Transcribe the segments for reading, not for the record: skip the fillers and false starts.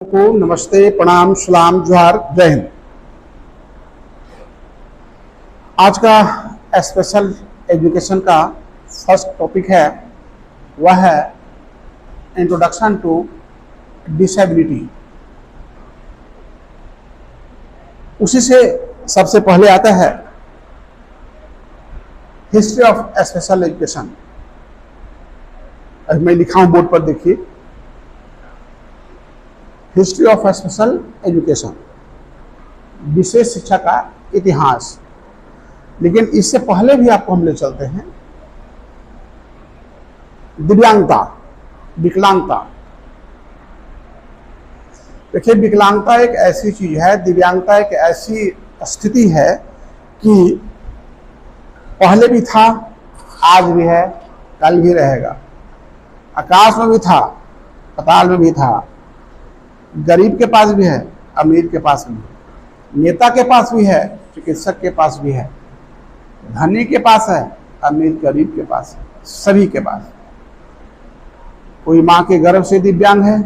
को नमस्ते, प्रणाम, सलाम, जोहार, जय हिंद। आज का स्पेशल एजुकेशन का फर्स्ट टॉपिक है, वह है इंट्रोडक्शन टू डिसेबिलिटी। उसी से सबसे पहले आता है हिस्ट्री ऑफ स्पेशल एजुकेशन। मैं लिखा हूं बोर्ड पर, देखिए, हिस्ट्री ऑफ स्पेशल एजुकेशन, विशेष शिक्षा का इतिहास। लेकिन इससे पहले भी आपको हम ले चलते हैं दिव्यांगता, विकलांगता। देखिए, विकलांगता एक ऐसी चीज है, दिव्यांगता एक ऐसी स्थिति है कि पहले भी था, आज भी है, कल भी रहेगा। आकाश में भी था, पाताल में भी था, गरीब के पास भी है, अमीर के पास भी है, नेता के पास भी है, चिकित्सक के पास भी है, धनी के पास है, अमीर गरीब के पास है, सभी के पास। कोई माँ के गर्भ से दिव्यांग है,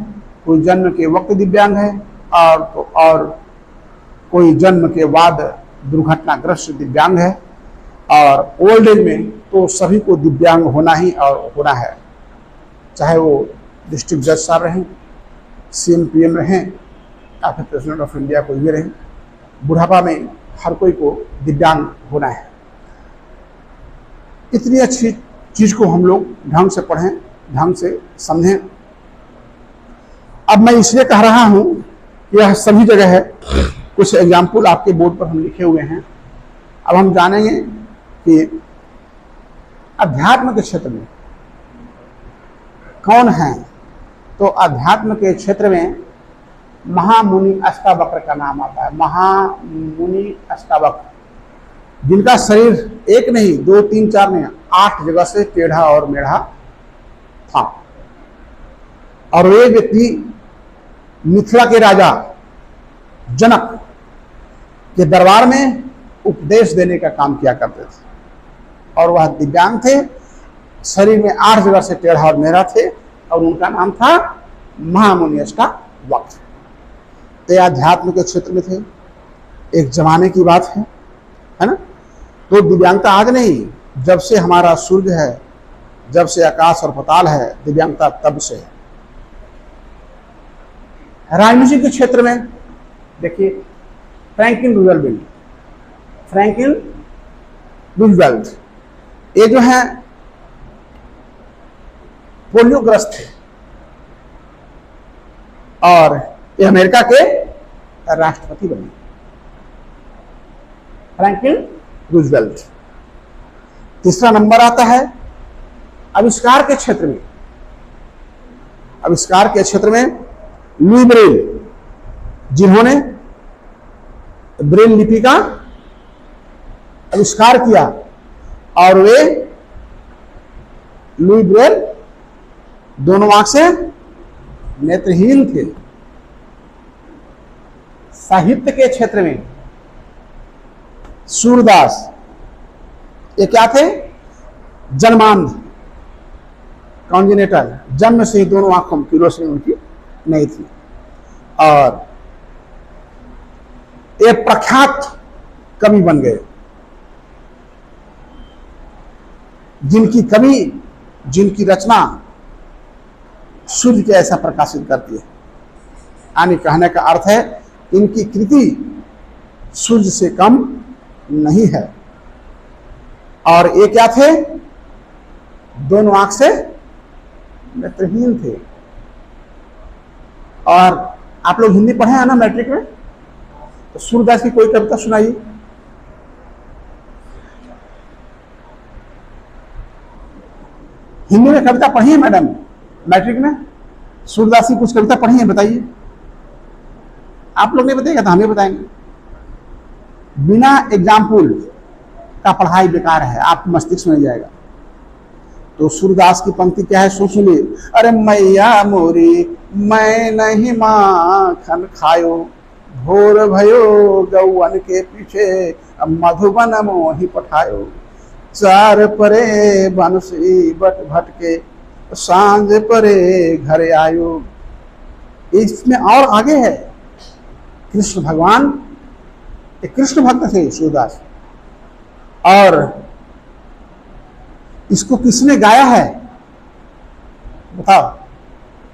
कोई जन्म के वक्त दिव्यांग है, और कोई जन्म के बाद दुर्घटनाग्रस्त दिव्यांग है। और ओल्ड एज में तो सभी को दिव्यांग होना ही और होना है, चाहे वो डिस्ट्रिक्ट जज साहब रहें, CM PM रहें, या फिर प्रेसिडेंट ऑफ इंडिया कोई भी रहें। बुढ़ापा में हर कोई को दिव्यांग होना है। इतनी अच्छी चीज को हम लोग ढंग से पढ़ें, ढंग से समझें। अब मैं इसलिए कह रहा हूं कि यह सभी जगह है। कुछ एग्जाम्पल आपके बोर्ड पर हम लिखे हुए हैं। अब हम जानेंगे कि अध्यात्म के क्षेत्र में कौन है। तो अध्यात्म के क्षेत्र में महामुनि अष्टावक्र का नाम आता है। महामुनि अष्टावक्र, जिनका शरीर एक नहीं, 2, 3, 4 नहीं, 8 जगह से टेढ़ा और मेढ़ा था। और वे व्यक्ति मिथिला के राजा जनक के दरबार में उपदेश देने का काम किया करते थे। और वह दिव्यांग थे, शरीर में 8 जगह से टेढ़ा और मेढ़ा थे, और उनका नाम था महामुनि अष्टावक्र। ते अध्यात्म के क्षेत्र में थे। एक जमाने की बात है ना। तो दिव्यांगता आज नहीं, जब से हमारा सूर्य है, जब से आकाश और पाताल है, दिव्यांगता तब से है। राजनीति के क्षेत्र में देखिए, फ्रैंकलिन रूजवेल्ट, ये जो है पोलियोग्रस्त थे, और ये अमेरिका के राष्ट्रपति बने, फ्रैंकलिन रूजवेल्ट। तीसरा नंबर आता है आविष्कार के क्षेत्र में। आविष्कार के क्षेत्र में लुई ब्रेल, जिन्होंने ब्रेल लिपि का आविष्कार किया, और वे लुई ब्रेल दोनों आंख से नेत्रहीन थे। साहित्य के क्षेत्र में सूरदास, ये क्या थे? जन्मांध, कॉन्जेनिटल, जन्म से ही दोनों आंखों की रोशनी उनकी नहीं थी। और ये प्रख्यात कवि बन गए, जिनकी रचना सूर्य के ऐसा प्रकाशित करती है। यानी कहने का अर्थ है, इनकी कृति सूर्य से कम नहीं है। और ये क्या थे? दोनों आंख से नेत्रहीन थे। और आप लोग हिंदी पढ़े हैं ना मैट्रिक में? तो सूरदास की कोई कविता सुनाइए। हिंदी में कविता पढ़ी है मैडम मैट्रिक में? सूरदास की कुछ कविता पढ़ी है, बताइए। आप लोग नहीं बताइएगा तो हमें बताएंगे। बिना एग्जाम्पल का पढ़ाई बेकार है, आपको मस्तिष्क में जाएगा। तो सूरदास की पंक्ति क्या है, सुनिए। अरे मैया मोरी मैं नहीं माखन खायो, भोर भयो गौवन के पीछे मधुबन मोही पठायो। चार परे बंसी बट भटके, सांझ परे घर आयो। इसमें और आगे है, कृष्ण भगवान, एक कृष्ण भक्त थे सूरदास, और इसको किसने गाया है बताओ,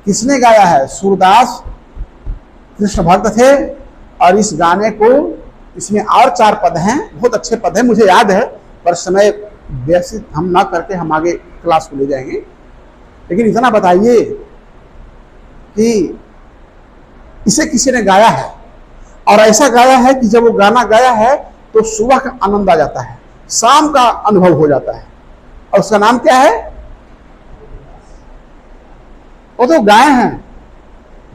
किसने गाया है? सूरदास कृष्ण भक्त थे, और इस गाने को, इसमें और 4 पद हैं, बहुत अच्छे पद हैं, मुझे याद है, पर समय व्यवस्थित हम ना करके हम आगे क्लास को ले जाएंगे। लेकिन इतना बताइए कि इसे किसी ने गाया है, और ऐसा गाया है कि जब वो गाना गाया है तो सुबह का आनंद आ जाता है, शाम का अनुभव हो जाता है, और उसका नाम क्या है? वो तो गाए हैं,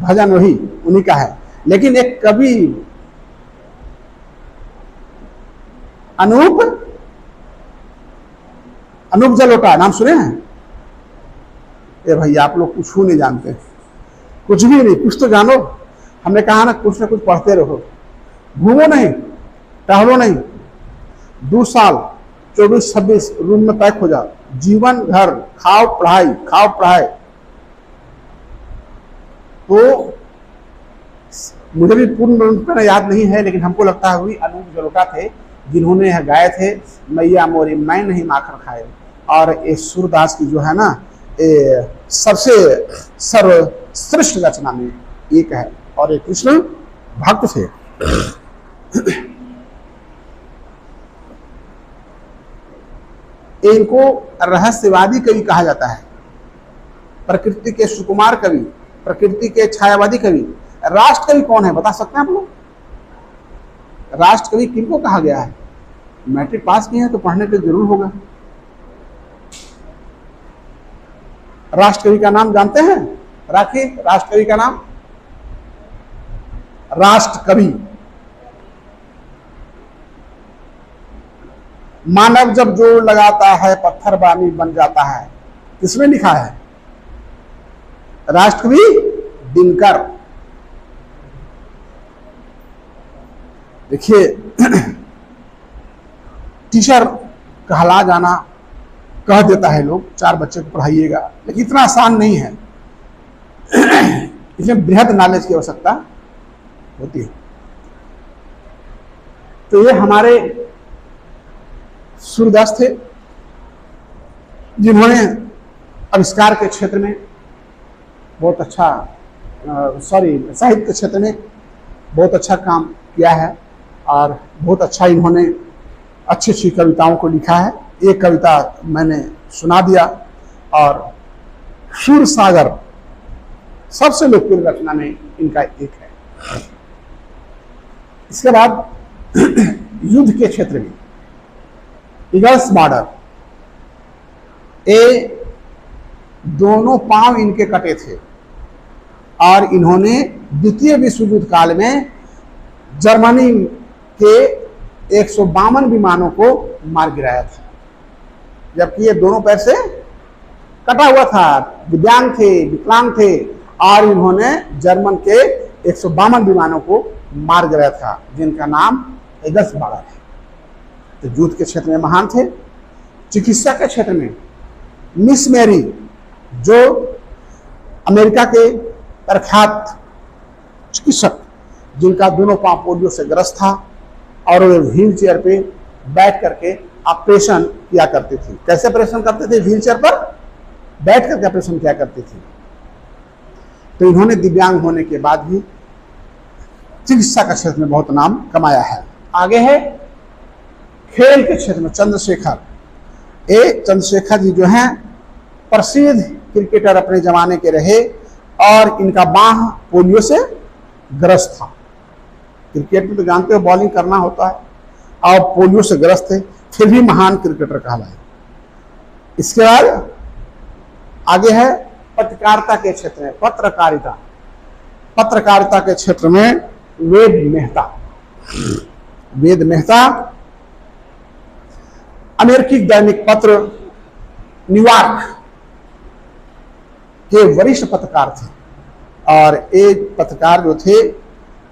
भजन वही उन्हीं का है। लेकिन एक कवि अनूप जलोटा, नाम सुने हैं? ये भैया आप लोग कुछ नहीं जानते, कुछ भी नहीं, कुछ तो जानो। हमने कहा ना कुछ पढ़ते रहो, घूमो नहीं, टहलो नहीं, 2 साल 24-26 रूम में पैक हो जाओ, जीवन घर, खाओ पढ़ाई। तो मुझे भी पूर्ण रूप में याद नहीं है, लेकिन हमको लगता है वही अनूप जलोटा थे जिन्होंने यह गाए थे, मैया मोरी मैं नहीं माखन खाए। और ये सूरदास की जो है ना, सबसे सर्वश्रेष्ठ रचना में एक है, और ये कृष्ण भक्त थे। इनको रहस्यवादी कवि कहा जाता है, प्रकृति के सुकुमार कवि, प्रकृति के छायावादी कवि। राष्ट्र कवि कौन है बता सकते हैं आप लोग? राष्ट्र कवि किनको कहा गया है? मैट्रिक पास किए हैं तो पढ़ने के जरूर होगा। राष्ट्र कवि का नाम जानते हैं? राखिए राष्ट्र कवि का नाम। राष्ट्र कवि, मानव जब जोड़ लगाता है पत्थर बानी बन जाता है, किसने लिखा है? राष्ट्र कवि दिनकर। देखिए टीचर कहला जाना, कह देता है लोग 4 बच्चे को पढ़ाइएगा, लेकिन इतना आसान नहीं है, इसमें बृहद नॉलेज की आवश्यकता होती है। तो ये हमारे सूरदास थे जिन्होंने आविष्कार के क्षेत्र में बहुत अच्छा, साहित्य के क्षेत्र में बहुत अच्छा काम किया है, और बहुत अच्छा इन्होंने अच्छी कविताओं को लिखा है। एक कविता मैंने सुना दिया, और क्षीर सागर सबसे लोकप्रिय रचना में इनका एक है। इसके बाद युद्ध के क्षेत्र में ईगल्स बॉर्डर, ये दोनों पांव इनके कटे थे, और इन्होंने द्वितीय विश्व युद्ध काल में जर्मनी के 152 विमानों को मार गिराया था, जबकि ये दोनों पैर से कटा हुआ था, दिव्यांग थे, विकलांग थे, और इन्होंने जर्मन के 152 विमानों को मार गिराया था, जिनका नाम ईगल्स बॉर्डर है। तो युद्ध के क्षेत्र में महान थे। चिकित्सा के क्षेत्र में मिस मैरी, जो अमेरिका के प्रख्यात चिकित्सक, जिनका दोनों पांव पोलियो से ग्रस्त था, और वे व्हील चेयर पे बैठ करके ऑपरेशन किया करती थी। कैसे ऑपरेशन करते थे? व्हील चेयर पर बैठ करके ऑपरेशन किया करती थी। तो इन्होंने दिव्यांग होने के बाद भी चिकित्सा के क्षेत्र में बहुत नाम कमाया है। आगे है खेल के क्षेत्र में चंद्रशेखर। चंद्रशेखर जी जो हैं प्रसिद्ध क्रिकेटर अपने जमाने के रहे, और इनका बांह पोलियो से ग्रस्त था। क्रिकेट में तो जानते हो बॉलिंग करना होता है, और पोलियो से ग्रस्त थे, फिर भी महान क्रिकेटर कहलाए। इसके बाद आगे है पत्रकारिता के क्षेत्र में, पत्रकारिता के क्षेत्र में वेद मेहता अमेरिकी दैनिक पत्र न्यूयॉर्क के वरिष्ठ पत्रकार थे, और एक पत्रकार जो थे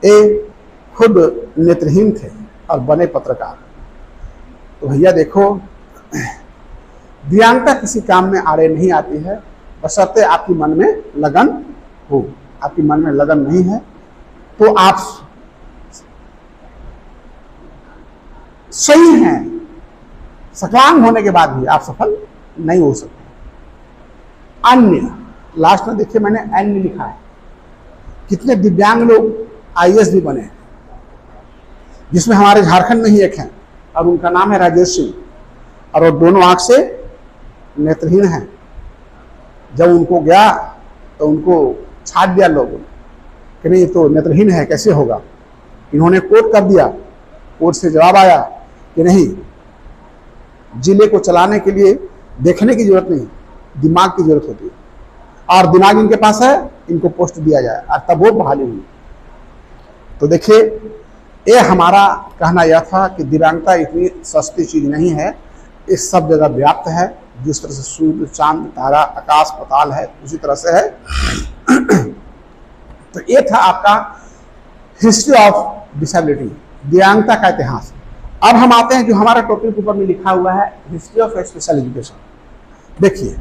ये खुद नेत्रहीन थे और बने पत्रकार। तो भैया देखो, दिव्यांगता किसी काम में आड़े नहीं आती है, बशर्ते आपकी मन में लगन हो। आपके मन में लगन नहीं है, तो आप सही हैं, सकलांग होने के बाद भी आप सफल नहीं हो सकते। अन्य, लास्ट में देखिए मैंने अन्य लिखा है। कितने दिव्यांग लोग आईएएस भी बने हैं, जिसमें हमारे झारखंड में ही एक हैं और उनका नाम है राजेश सिंह, और वो दोनों आंख से नेत्रहीन हैं। जब उनको गया तो उनको छाट दिया लोगों ने कि नहीं, तो नेत्रहीन है, कैसे होगा। इन्होंने कोर्ट कर दिया, कोर्ट से जवाब आया कि नहीं, जिले को चलाने के लिए देखने की जरूरत नहीं, दिमाग की जरूरत होती है, और दिमाग इनके पास है, इनको पोस्ट दिया जाए, और तब वो बहाली हुई। तो देखिए, ये हमारा कहना यह था कि दिव्यांगता इतनी सस्ती चीज नहीं है, इस सब जगह व्याप्त है। जिस तरह से सूर्य, चांद, तारा, आकाश, पाताल है, उसी तरह से है। तो ये था आपका हिस्ट्री ऑफ डिसेबिलिटी, दिव्यांगता का इतिहास। अब हम आते हैं जो हमारा टॉपिक ऊपर में लिखा हुआ है, हिस्ट्री ऑफ स्पेशल एजुकेशन। देखिए,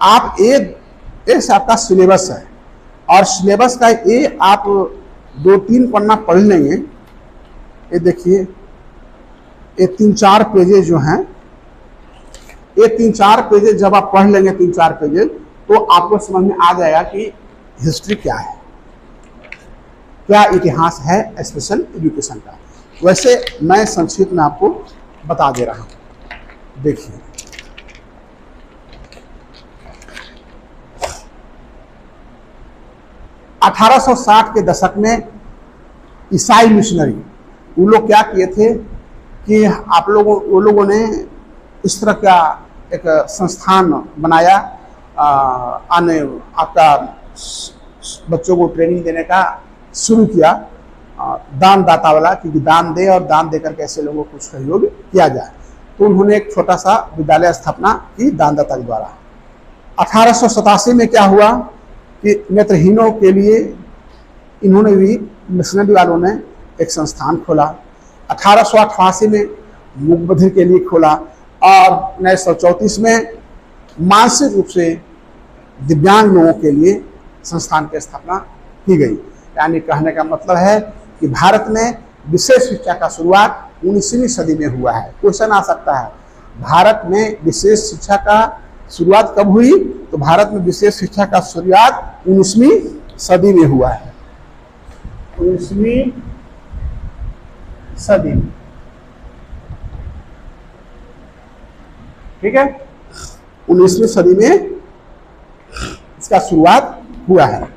आप एक आपका सिलेबस है, और सिलेबस का ये आप 2-3 पन्ना पढ़ लेंगे। ये देखिए, ये 3-4 पेजेज जो हैं, ये 3-4 पेजेज जब आप पढ़ लेंगे, 3-4 पेजेज, तो आपको समझ में आ जाएगा कि हिस्ट्री क्या है, क्या इतिहास है स्पेशल एजुकेशन का। वैसे मैं संक्षिप्त में आपको बता दे रहा हूं। देखिए, $1860 के दशक में ईसाई मिशनरी, वो लोग क्या किए थे कि वो लोगों ने इस तरह का एक संस्थान बनाया, आपका बच्चों को ट्रेनिंग देने का शुरू किया, दान दाता वाला, क्योंकि दान दे और दान देकर कैसे लोगों को सहयोग किया जाए। तो उन्होंने एक छोटा सा विद्यालय स्थापना की दानदाता के द्वारा। 1887 में क्या हुआ कि नेत्रहीनों के लिए इन्होंने भी, मिशनरी वालों ने एक संस्थान खोला। 1888 में मूक बधिर के लिए खोला, और 1934 में मानसिक रूप से दिव्यांग लोगों के लिए संस्थान की स्थापना की गई। यानी कहने का मतलब है कि भारत में विशेष शिक्षा का शुरुआत 19वीं सदी में हुआ है। क्वेश्चन आ सकता है, भारत में विशेष शिक्षा का शुरुआत कब हुई? तो भारत में विशेष शिक्षा का शुरुआत 19वीं सदी में हुआ है। 19वीं सदी, ठीक है, 19वीं सदी में इसका शुरुआत हुआ है।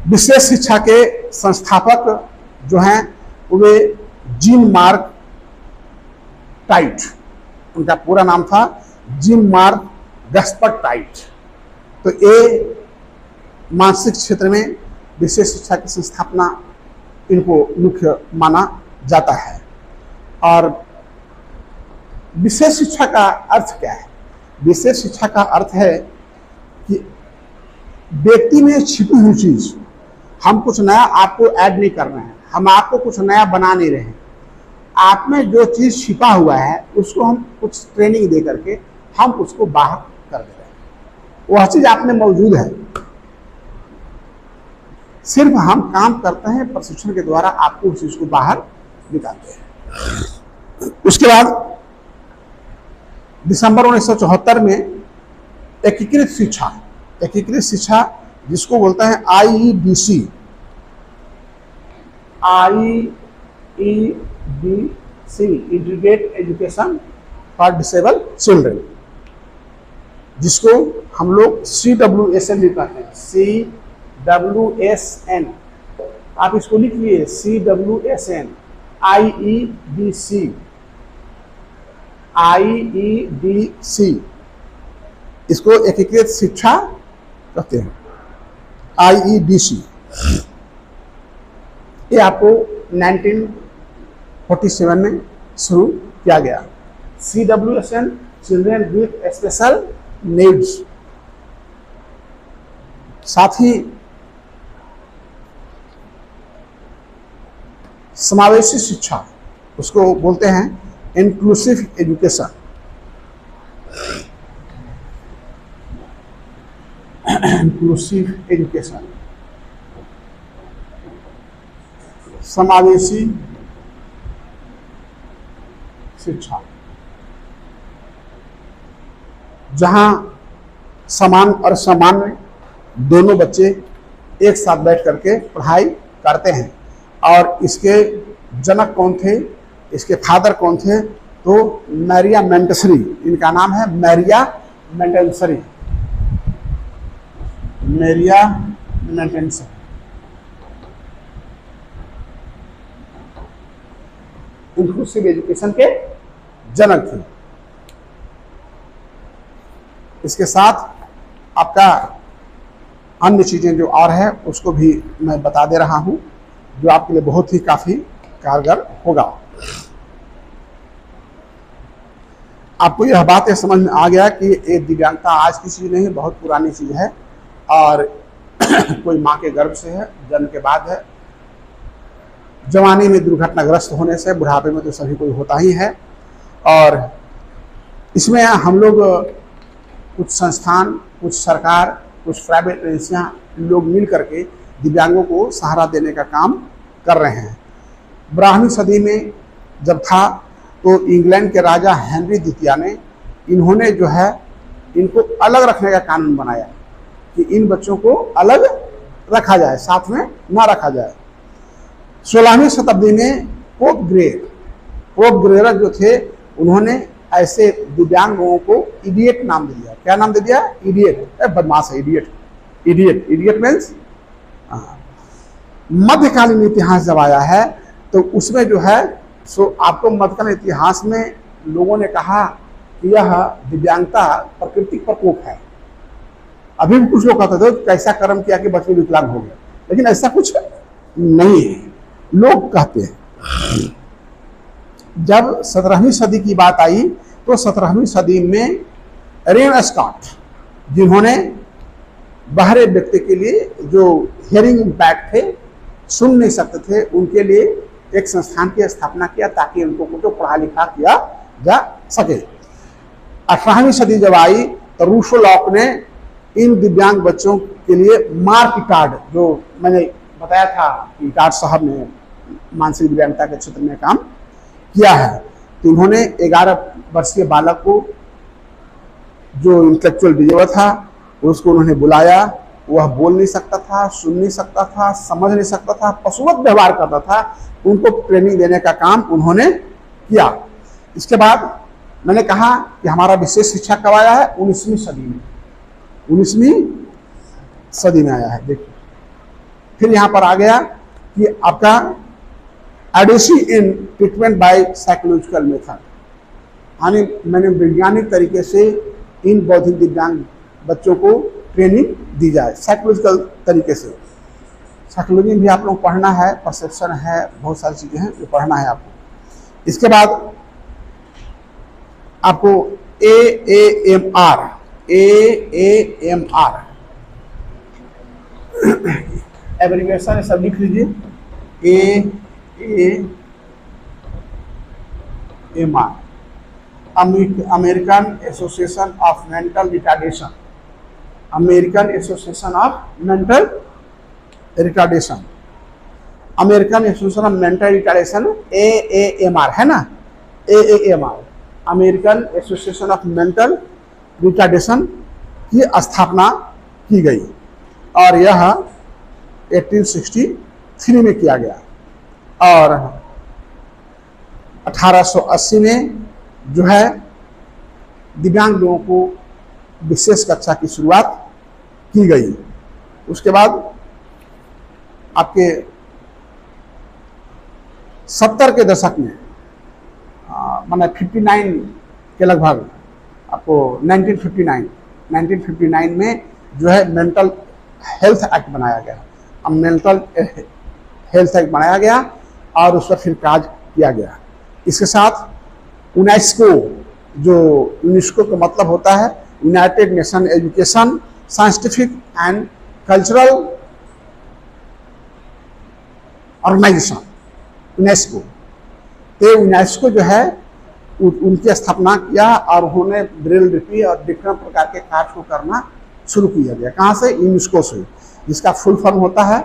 विशेष शिक्षा के संस्थापक जो हैं वे जीन मार्क टाइट, उनका पूरा नाम था जीन मार्क गस्पर्ट टाइट। तो ये मानसिक क्षेत्र में विशेष शिक्षा की संस्थापना, इनको मुख्य माना जाता है। और विशेष शिक्षा का अर्थ क्या है? विशेष शिक्षा का अर्थ है कि व्यक्ति में छिपी हुई चीज, हम कुछ नया आपको ऐड नहीं कर रहे हैं, हम आपको कुछ नया बना नहीं रहे हैं, आप में जो चीज छिपा हुआ है उसको हम कुछ ट्रेनिंग दे करके हम उसको बाहर कर दे रहे हैं। वह चीज आप में मौजूद है, सिर्फ हम काम करते हैं, प्रशिक्षण के द्वारा आपको उस चीज को बाहर निकालते हैं। उसके बाद दिसंबर 1974 में एकीकृत शिक्षा जिसको बोलते हैं IEDC, integrated education for disable children, जिसको हम लोग CWSN भी कहते हैं। CWSN, आप इसको लिख लिए, CWSN, IEDC, इसको एकीकृत शिक्षा कहते हैं, IEDC। ये आपको 1947 में शुरू किया गया। CWSN, children with special needs. साथ ही समावेशी शिक्षा, उसको बोलते हैं इंक्लूसिव एजुकेशन। इंक्लूसिव एजुकेशन, समावेशी शिक्षा, जहां समान और सामान्य दोनों बच्चे एक साथ बैठ करके पढ़ाई करते हैं। और इसके जनक कौन थे, इसके फादर कौन थे, तो मैरिया मोंटेसरी, इनका नाम है मैरिया मोंटेसरी, मैरिया मोंटेसरी। इंक्लूसिव एजुकेशन के जनक थे। इसके साथ आपका अन्य चीजें जो और है उसको भी मैं बता दे रहा हूं, जो आपके लिए बहुत ही काफी कारगर होगा। आपको यह बात समझ में आ गया कि ये दिव्यांगता आज की चीज नहीं, बहुत पुरानी चीज है और कोई माँ के गर्भ से है, जन्म के बाद है, जवानी में दुर्घटनाग्रस्त होने से, बुढ़ापे में तो सभी कोई होता ही है। और इसमें हम लोग कुछ संस्थान, कुछ सरकार, कुछ प्राइवेट एजेंसियां लोग मिल करके दिव्यांगों को सहारा देने का काम कर रहे हैं। 12वीं सदी में जब था तो इंग्लैंड के राजा हेनरी द्वितीय ने इन्होंने जो है इनको अलग रखने का कानून बनाया कि इन बच्चों को अलग रखा जाए, साथ में ना रखा जाए। 16वीं शताब्दी में पोप ग्रेगर जो थे उन्होंने ऐसे दिव्यांग लोगों को इडियट नाम दे दिया। क्या नाम दे दिया? इडियट। बदमाश है इडियट। इडियट मीन्स मध्यकालीन इतिहास जब आया है तो उसमें जो है सो आपको मध्यकालीन इतिहास में लोगों ने कहा कि यह दिव्यांगता प्राकृतिक प्रकोप है। अभी भी कुछ लोग कहते थे कैसा कर्म किया कि बच्चे विकलांग हो गए, लेकिन ऐसा कुछ नहीं है, लोग कहते हैं। जब 17वीं सदी की बात आई तो 17वीं सदी में रेन स्कॉट, जिन्होंने बहरे व्यक्ति के लिए जो हियरिंग इम्पैक्ट थे, सुन नहीं सकते थे, उनके लिए एक संस्थान की स्थापना किया ताकि उनको कुछ पढ़ा लिखा किया जा सके। 18वीं सदी जब आई तो रूसो लॉक ने इन दिव्यांग बच्चों के लिए मार्क इटार्ड, जो मैंने बताया था कि इटार्ड साहब ने मानसिक दिव्यांगता के क्षेत्र में काम किया है, तो उन्होंने 11 वर्षीय बालक को जो इंटेलेक्चुअल डिजेबल था उसको उन्होंने बुलाया। वह बोल नहीं सकता था, सुन नहीं सकता था, समझ नहीं सकता था, पशुवत व्यवहार करता था, उनको ट्रेनिंग देने का काम उन्होंने किया। इसके बाद मैंने कहा कि हमारा विशेष शिक्षा कब आया है? 19वीं सदी में। 19वीं सदी में आया है। देखिए फिर यहाँ पर आ गया कि आपका एडेसी in treatment by psychological method, यानी मैंने वैज्ञानिक तरीके से इन बौद्धिक दिव्यांग बच्चों को ट्रेनिंग दी जाए साइकोलॉजिकल तरीके से। साइकोलॉजी भी आप लोग पढ़ना है, परसेप्शन है, बहुत सारी चीज़ें हैं जो पढ़ना है आपको। इसके बाद आपको AAMR एब्रिविएशन सब लिख लीजिए। AAMR American association of mental retardation, American association of mental retardation, American association of mental retardation, AAMR है ना, AAMR American association of mental retardation की स्थापना की गई और यह 1863 में किया गया। और 1880 में जो है दिव्यांग लोगों को विशेष कक्षा की शुरुआत की गई। उसके बाद आपके 70 के दशक में माने 59 के लगभग आपको 1959 में जो है मेंटल हेल्थ एक्ट बनाया गया। अब मेंटल हेल्थ एक्ट बनाया गया और उस पर फिर कार्य किया गया। इसके साथ यूनेस्को, जो यूनेस्को का मतलब होता है United Nation Education Scientific and Cultural Organization, UNESCO, तो यूनेस्को जो है उनकी स्थापना किया और उन्होंने ब्रेल लिपि और डिफरेंट प्रकार के कार्य को करना शुरू किया गया। कहाँ से? यूनेस्को से, जिसका फुल फॉर्म होता है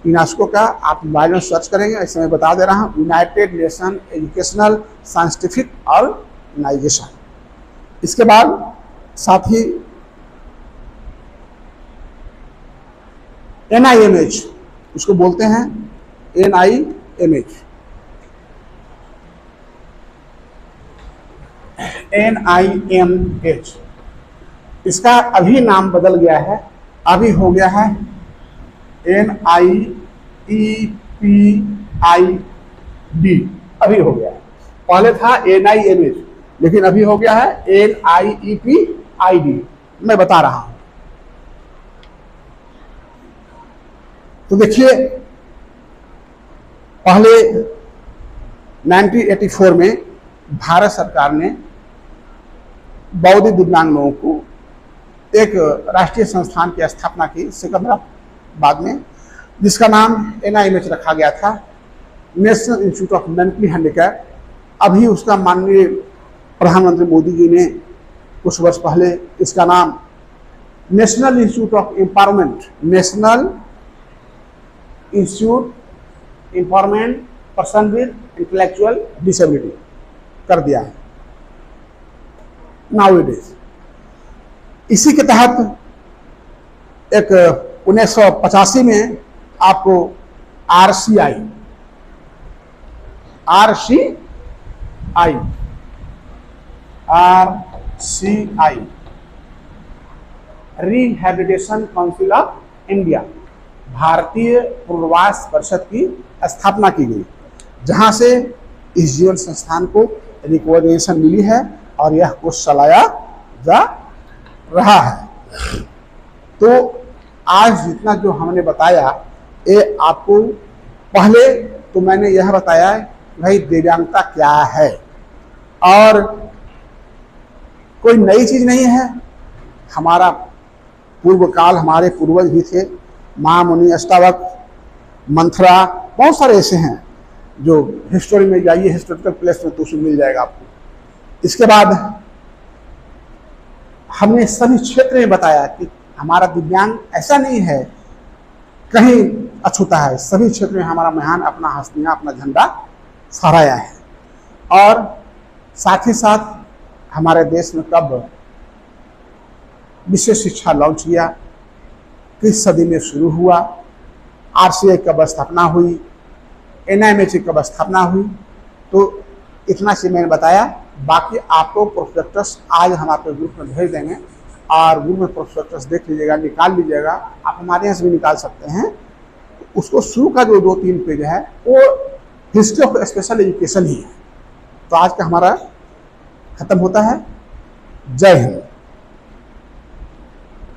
यूनेस्को का। आप मोबाइल में सर्च करेंगे, ऐसे मैं बता दे रहा हूँ, United Nation Educational Scientific Organization. इसके बाद साथ ही NIMH, उसको बोलते हैं NIMH। NIMH इसका अभी नाम बदल गया है, अभी हो गया है NIEPID, अभी हो गया है। पहले था NIMH, लेकिन अभी हो गया है NIEPID। मैं बता रहा हूं। तो देखिए, पहले 1984 में भारत सरकार ने बौद्धिक दिव्यांग लोगों को एक राष्ट्रीय संस्थान की स्थापना की सिकंदराबाद में, जिसका नाम NIMH रखा गया था, national institute of mentally handicap. अभी उसका माननीय प्रधानमंत्री मोदी जी ने कुछ वर्ष पहले इसका नाम national institute of empowerment, national institute empowerment person with intellectual disability कर दिया है नाउएडेज। इसी के तहत एक 1985 में आपको RCI rehabilitation council of India, भारतीय पुनर्वास परिषद की स्थापना की गई, जहां से इस जीवन संस्थान को रिकॉग्निशन मिली है और यह कोर्स चलाया जा रहा है। तो आज जितना जो हमने बताया, ये आपको, पहले तो मैंने यह बताया भाई दिव्यांगता क्या है, और कोई नई चीज नहीं है। हमारा पूर्व काल, हमारे पूर्वज भी थे, महामुनि, अष्टावक, मंथरा, बहुत सारे ऐसे हैं जो हिस्टोरी में जाइए, हिस्टोरिकल प्लेस में तो उसमें मिल जाएगा आपको। इसके बाद हमने सभी क्षेत्र में बताया कि हमारा दिव्यांग ऐसा नहीं है कहीं अछूता है, सभी क्षेत्र में हमारा महान अपना हस्तियां, अपना झंडा फहराया है। और साथ ही साथ हमारे देश में कब विशेष शिक्षा लॉन्च किया, किस सदी में शुरू हुआ, RCI कब स्थापना हुई, NIMH कब स्थापना हुई, तो इतना से मैंने बताया। बाकी आपको प्रोस्पेक्टस आज हम आपके ग्रुप में भेज देंगे, और ग्रुप में प्रोस्पेक्टस देख लीजिएगा, निकाल लीजिएगा। आप हमारे यहाँ से भी निकाल सकते हैं। उसको शुरू का जो 2-3 पेज है वो हिस्ट्री ऑफ स्पेशल एजुकेशन ही है। तो आज का हमारा खत्म होता है। जय हिंद।